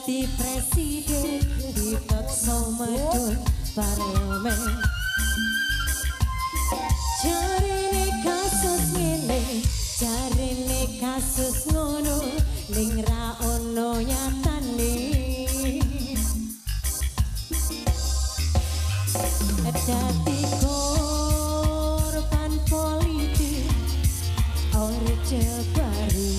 dadi presiden dipaksa medun parlemen. Jarine kasus ngene, jarine kasus ngono, ning ra ono nyatane. Dadi korban politik Orde Baru,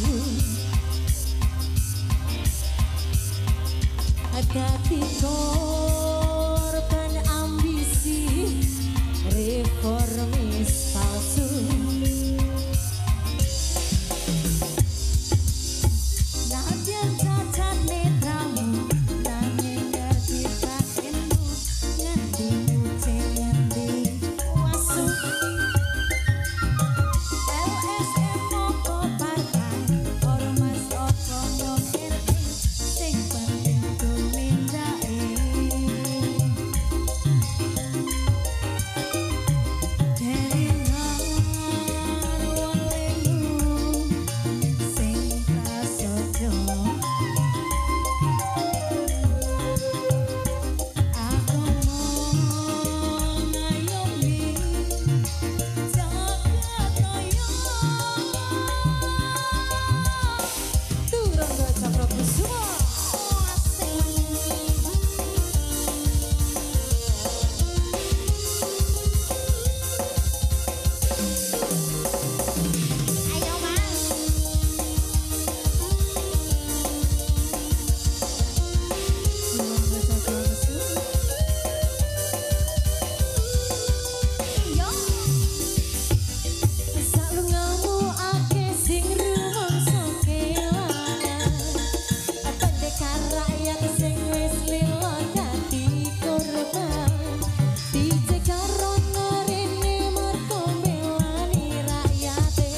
dadi korban ambisi reformis palsu. Nadyan cacat netramu, nanging dadi batinmu, ngendi mucing ngendi wasu. LSM opo partai, ormas opo ngomongin, sing penting tumindake. Keringan wong lemu, sing prasaja. Aku mau ngayomi jagat raya. Turun ke Cakrokusuma. Ayo Mas. Turun ke Cakrokusuma. Yo. Salungamu ake sing rumangsa kelangan, pendekar rakyat sing wis lila dadi korban, dicegar ana rene mergo mbelani rakyate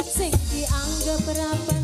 sing dianggep rapat.